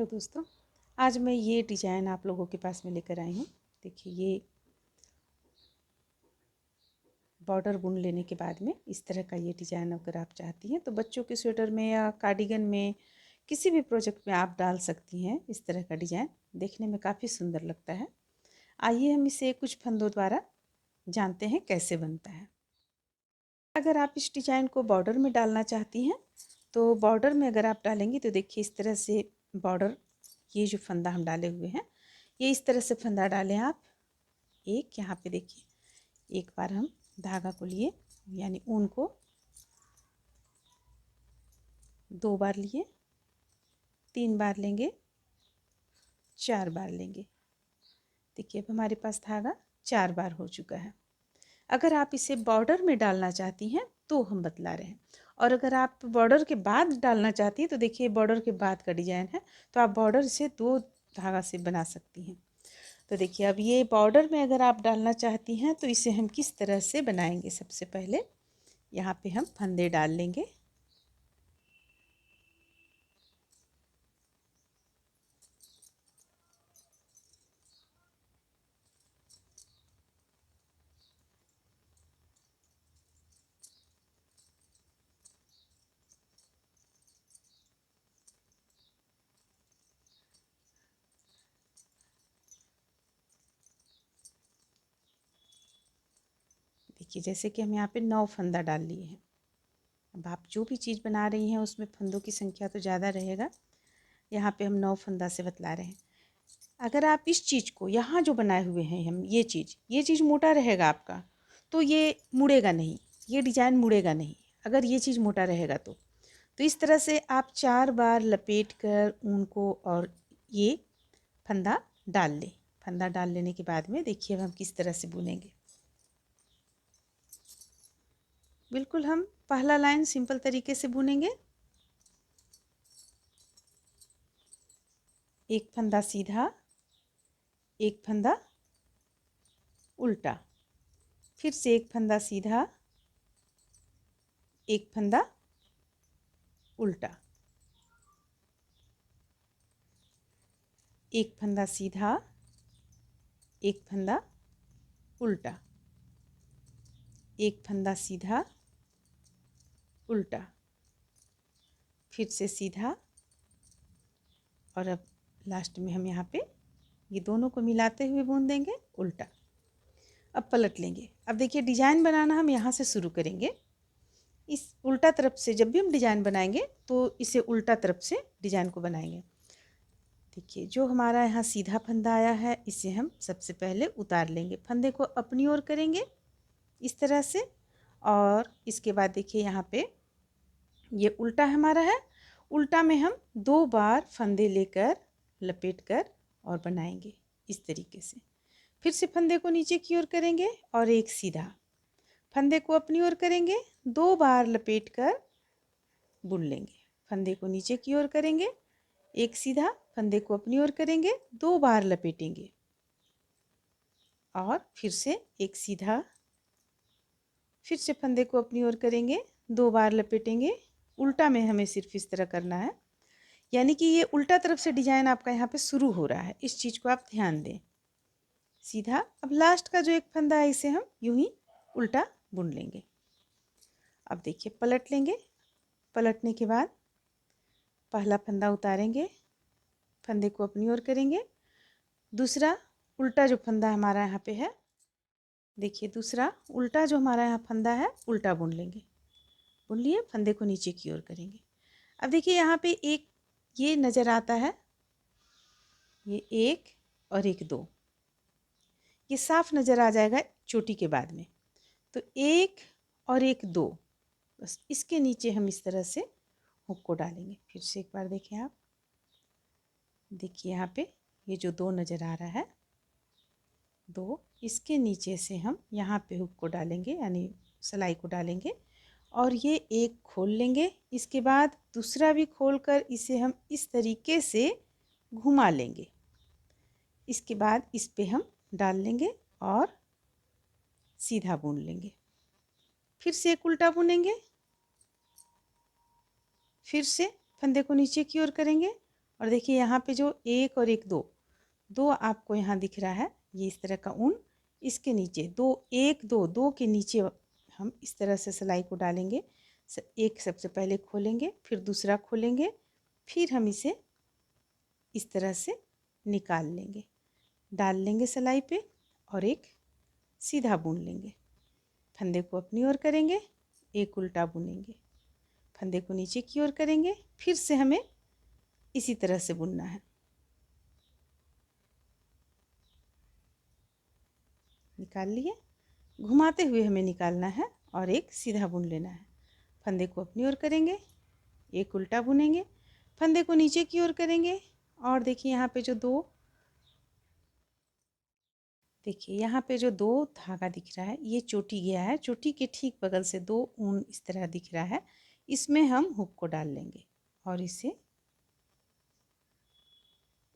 Hello दोस्तों, आज मैं ये डिज़ाइन आप लोगों के पास में लेकर आई हूँ। देखिए, ये बॉर्डर बुन लेने के बाद में इस तरह का ये डिज़ाइन अगर आप चाहती हैं तो बच्चों के स्वेटर में या कार्डिगन में किसी भी प्रोजेक्ट में आप डाल सकती हैं। इस तरह का डिज़ाइन देखने में काफ़ी सुंदर लगता है। आइए हम इसे कुछ फंदों द्वारा जानते हैं कैसे बनता है। अगर आप इस डिज़ाइन को बॉर्डर में डालना चाहती हैं तो बॉर्डर में अगर आप डालेंगी तो देखिए इस तरह से बॉर्डर, ये जो फंदा हम डाले हुए हैं ये इस तरह से फंदा डालें आप। एक यहाँ पे देखिए, एक बार हम धागा को लिए यानी ऊन को 2 बार लिए, 3 बार लेंगे, 4 बार लेंगे। देखिए अब हमारे पास धागा 4 बार हो चुका है। अगर आप इसे बॉर्डर में डालना चाहती हैं तो हम बतला रहे हैं, और अगर आप बॉर्डर के बाद डालना चाहती हैं तो देखिए बॉर्डर के बाद का डिजाइन है, तो आप बॉर्डर से 2 धागा से बना सकती हैं। तो देखिए अब ये बॉर्डर में अगर आप डालना चाहती हैं तो इसे हम किस तरह से बनाएंगे। सबसे पहले यहाँ पे हम फंदे डाल लेंगे। देखिए जैसे कि हम यहाँ पे 9 फंदा डाल लिए हैं। अब आप जो भी चीज़ बना रही हैं उसमें फंदों की संख्या तो ज़्यादा रहेगा। यहाँ पे हम 9 फंदा से बतला रहे हैं। अगर आप इस चीज़ को यहाँ जो बनाए हुए हैं हम, ये चीज़ मोटा रहेगा आपका तो ये मुड़ेगा नहीं, ये डिज़ाइन मुड़ेगा नहीं अगर ये चीज़ मोटा रहेगा तो इस तरह से आप 4 बार लपेट कर ऊन को और ये फंदा डाल लें। फंदा डाल लेने के बाद में देखिए अब हम किस तरह से बुनेंगे। बिल्कुल हम पहला लाइन सिंपल तरीके से बुनेंगे। एक फंदा सीधा, एक फंदा उल्टा, फिर से एक फंदा सीधा, एक फंदा उल्टा, एक फंदा सीधा, एक फंदा उल्टा, एक फंदा सीधा उल्टा, फिर से सीधा, और अब लास्ट में हम यहाँ पे ये दोनों को मिलाते हुए बुन देंगे उल्टा। अब पलट लेंगे। अब देखिए डिज़ाइन बनाना हम यहाँ से शुरू करेंगे। इस उल्टा तरफ से जब भी हम डिज़ाइन बनाएंगे तो इसे उल्टा तरफ से डिज़ाइन को बनाएंगे। देखिए जो हमारा यहाँ सीधा फंदा आया है इसे हम सबसे पहले उतार लेंगे। फंदे को अपनी ओर करेंगे इस तरह से, और इसके बाद देखिए यहाँ पे ये उल्टा हमारा है। उल्टा में हम 2 बार फंदे लेकर लपेट कर और बनाएंगे इस तरीके से। फिर से फंदे को नीचे की ओर करेंगे और एक सीधा, फंदे को अपनी ओर करेंगे, 2 बार लपेट कर बुन लेंगे। फंदे को नीचे की ओर करेंगे, एक सीधा, फंदे को अपनी ओर करेंगे, 2 बार लपेटेंगे और फिर से एक सीधा, फिर से फंदे को अपनी ओर करेंगे, 2 बार लपेटेंगे। उल्टा में हमें सिर्फ इस तरह करना है, यानी कि ये उल्टा तरफ से डिजाइन आपका यहाँ पे शुरू हो रहा है, इस चीज़ को आप ध्यान दें। सीधा, अब लास्ट का जो एक फंदा है इसे हम यूं ही उल्टा बुन लेंगे। अब देखिए पलट लेंगे। पलटने के बाद पहला फंदा उतारेंगे, फंदे को अपनी ओर करेंगे, दूसरा उल्टा जो फंदा हमारा यहाँ पे है, देखिए दूसरा उल्टा जो हमारा यहाँ फंदा है उल्टा बुन लेंगे। बुन लिए, फंदे को नीचे की ओर करेंगे। अब देखिए यहाँ पे एक ये नज़र आता है, ये एक और एक 2, ये साफ नज़र आ जाएगा चोटी के बाद में। तो एक और एक 2, बस इसके नीचे हम इस तरह से हुक को डालेंगे। फिर से एक बार देखें आप, देखिए यहाँ पे ये जो 2 नज़र आ रहा है 2, इसके नीचे से हम यहाँ पे हुक को डालेंगे यानी सिलाई को डालेंगे और ये एक खोल लेंगे। इसके बाद दूसरा भी खोलकर इसे हम इस तरीके से घुमा लेंगे। इसके बाद इस पे हम डाल लेंगे और सीधा बुन लेंगे। फिर से एक उल्टा बुनेंगे, फिर से फंदे को नीचे की ओर करेंगे, और देखिए यहाँ पे जो एक और एक दो, दो आपको यहाँ दिख रहा है, ये इस तरह का ऊन, इसके नीचे दो, एक दो, दो के नीचे हम इस तरह से सिलाई को डालेंगे। एक सबसे पहले खोलेंगे, फिर दूसरा खोलेंगे, फिर हम इसे इस तरह से निकाल लेंगे, डाल लेंगे सिलाई पे और एक सीधा बुन लेंगे। फंदे को अपनी ओर करेंगे, एक उल्टा बुनेंगे, फंदे को नीचे की ओर करेंगे, फिर से हमें इसी तरह से बुनना है। निकाल लिए, घुमाते हुए हमें निकालना है और एक सीधा बुन लेना है। फंदे को अपनी ओर करेंगे, एक उल्टा बुनेंगे, फंदे को नीचे की ओर करेंगे और देखिए यहाँ पे जो दो, देखिए यहाँ पे जो दो धागा दिख रहा है, ये चोटी गया है, चोटी के ठीक बगल से दो ऊन इस तरह दिख रहा है, इसमें हम हुक को डाल लेंगे और इसे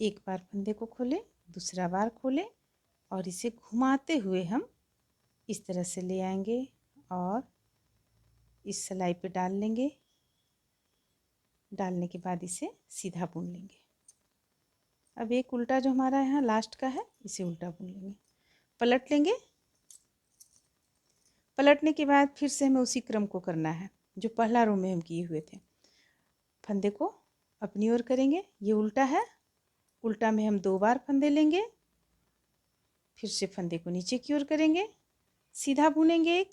एक बार फंदे को खोलें, दूसरा बार खोलें और इसे घुमाते हुए हम इस तरह से ले आएंगे और इस सिलाई पे डाल लेंगे। डालने के बाद इसे सीधा बुन लेंगे। अब एक उल्टा जो हमारा यहाँ लास्ट का है, इसे उल्टा बुन लेंगे, पलट लेंगे। पलटने के बाद फिर से हमें उसी क्रम को करना है जो पहला रो में हम किए हुए थे। फंदे को अपनी ओर करेंगे, ये उल्टा है, उल्टा में हम दो बार फंदे लेंगे, फिर से फंदे को नीचे की ओर करेंगे, सीधा बुनेंगे, एक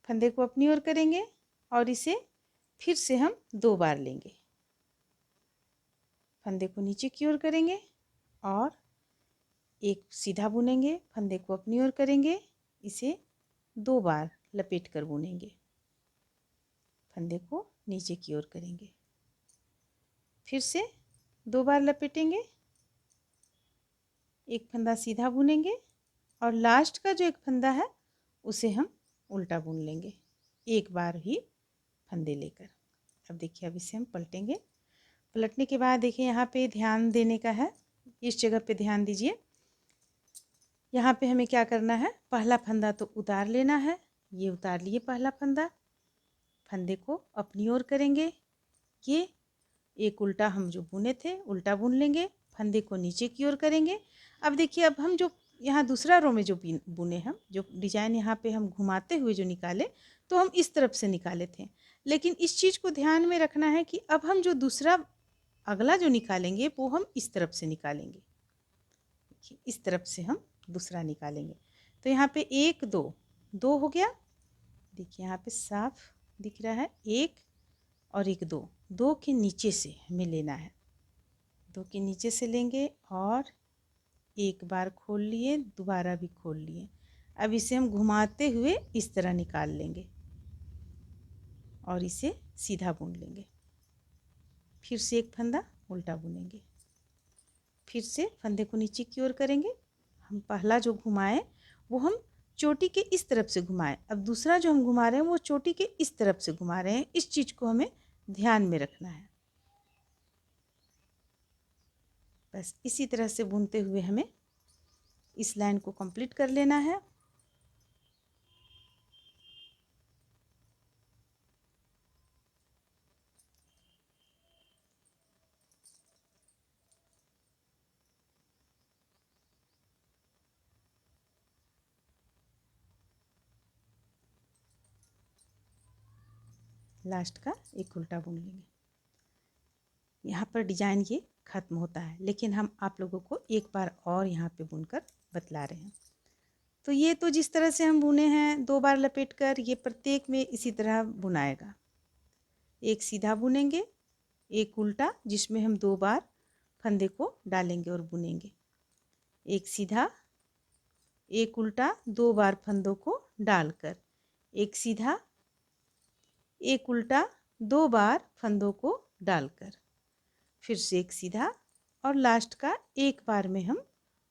फंदे को अपनी ओर करेंगे और इसे फिर से हम दो बार लेंगे, फंदे को नीचे की ओर करेंगे और एक सीधा बुनेंगे, फंदे को अपनी ओर करेंगे, इसे दो बार लपेट कर बुनेंगे, फंदे को नीचे की ओर करेंगे, फिर से दो बार लपेटेंगे, एक फंदा सीधा बुनेंगे और लास्ट का जो एक फंदा है उसे हम उल्टा बुन लेंगे, एक बार ही फंदे लेकर। अब देखिए, अब इसे हम पलटेंगे। पलटने के बाद देखिए यहाँ पे ध्यान देने का है, इस जगह पे ध्यान दीजिए। यहाँ पे हमें क्या करना है, पहला फंदा तो उतार लेना है, ये उतार लिए पहला फंदा, फंदे को अपनी ओर करेंगे, ये एक उल्टा हम जो बुने थे उल्टा बुन लेंगे, फंदे को नीचे की ओर करेंगे। अब देखिए, अब हम जो यहाँ दूसरा रो में जो बुने, हम जो डिजाइन यहाँ पे हम घुमाते हुए जो निकाले, तो हम इस तरफ से निकाले थे, लेकिन इस चीज़ को ध्यान में रखना है कि अब हम जो दूसरा अगला जो निकालेंगे वो हम इस तरफ से निकालेंगे, इस तरफ से हम दूसरा निकालेंगे। तो यहाँ पे एक दो, दो हो गया, देखिए यहाँ पे साफ दिख रहा है, एक और एक दो, दो के नीचे से हमें लेना है, दो के नीचे से लेंगे और एक बार खोल लिए, दोबारा भी खोल लिए। अब इसे हम घुमाते हुए इस तरह निकाल लेंगे और इसे सीधा बुन लेंगे, फिर से एक फंदा उल्टा बुनेंगे, फिर से फंदे को नीचे की ओर करेंगे। हम पहला जो घुमाए वो हम चोटी के इस तरफ से घुमाए, अब दूसरा जो हम घुमा रहे हैं वो चोटी के इस तरफ से घुमा रहे हैं, इस चीज़ को हमें ध्यान में रखना है। बस इसी तरह से बुनते हुए हमें इस लाइन को कंप्लीट कर लेना है। लास्ट का एक उल्टा बुन लेंगे। यहाँ पर डिजाइन ये ख़त्म होता है, लेकिन हम आप लोगों को एक बार और यहाँ पे बुनकर बतला रहे हैं। तो ये तो जिस तरह से हम बुने हैं दो बार लपेट कर, ये प्रत्येक में इसी तरह बुनाएगा। एक सीधा बुनेंगे, एक उल्टा जिसमें हम दो बार फंदे को डालेंगे और बुनेंगे, एक सीधा, एक उल्टा दो बार फंदों को डालकर, एक सीधा, एक उल्टा दो बार फंदों को डालकर, फिर से एक सीधा और लास्ट का एक बार में हम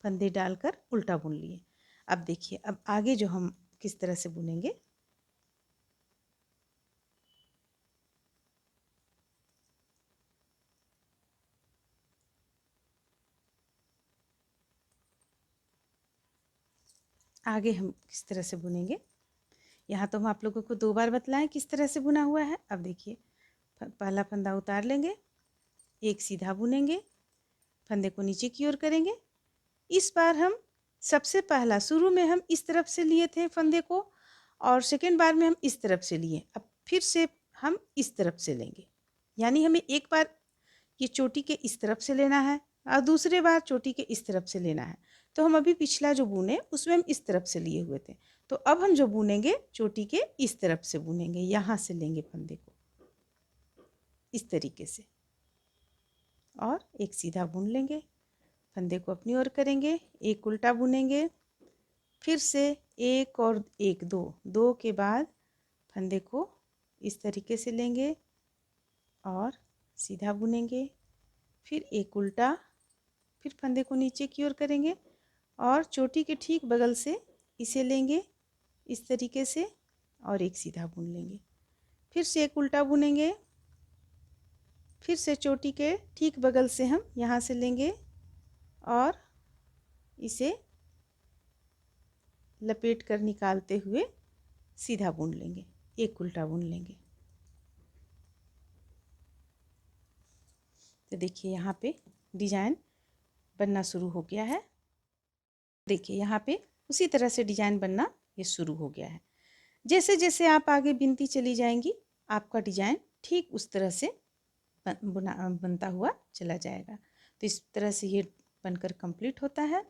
फंदे डालकर उल्टा बुन लिए। अब देखिए, अब आगे जो हम किस तरह से बुनेंगे। आगे हम किस तरह से बुनेंगे, यहाँ तो हम आप लोगों को दो बार बतलाएं किस तरह से बुना हुआ है। अब देखिए, पहला फंदा उतार लेंगे, एक सीधा बुनेंगे, फंदे को नीचे की ओर करेंगे। इस बार हम सबसे पहला शुरू में हम इस तरफ से लिए थे फंदे को और सेकेंड बार में हम इस तरफ से लिए। अब फिर से हम इस तरफ से लेंगे, यानी हमें एक बार ये चोटी के इस तरफ से लेना है और दूसरे बार चोटी के इस तरफ से लेना है। तो हम अभी पिछला जो बुने उसमें हम इस तरफ से लिए हुए थे, तो अब हम जो बुनेंगे चोटी के इस तरफ से बुनेंगे, यहाँ से लेंगे फंदे को इस तरीके से और एक सीधा बुन लेंगे। फंदे को अपनी ओर करेंगे, एक उल्टा बुनेंगे, फिर से एक और एक, दो के बाद फंदे को इस तरीके से लेंगे और सीधा बुनेंगे, फिर एक उल्टा, फिर फंदे को नीचे की ओर करेंगे और चोटी के ठीक बगल से इसे लेंगे इस तरीके से और एक सीधा बुन लेंगे, फिर से एक उल्टा बुनेंगे, फिर से चोटी के ठीक बगल से हम यहाँ से लेंगे और इसे लपेट कर निकालते हुए सीधा बुन लेंगे, एक उल्टा बुन लेंगे। तो देखिए यहाँ पे डिजाइन बनना शुरू हो गया है। देखिए यहाँ पे उसी तरह से डिजाइन बनना ये शुरू हो गया है। जैसे जैसे आप आगे बिनती चली जाएंगी आपका डिजाइन ठीक उस तरह से बनता हुआ चला जाएगा। तो इस तरह से ये बनकर कंप्लीट होता है।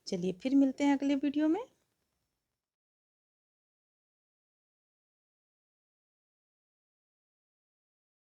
चलिए फिर मिलते हैं अगले वीडियो में।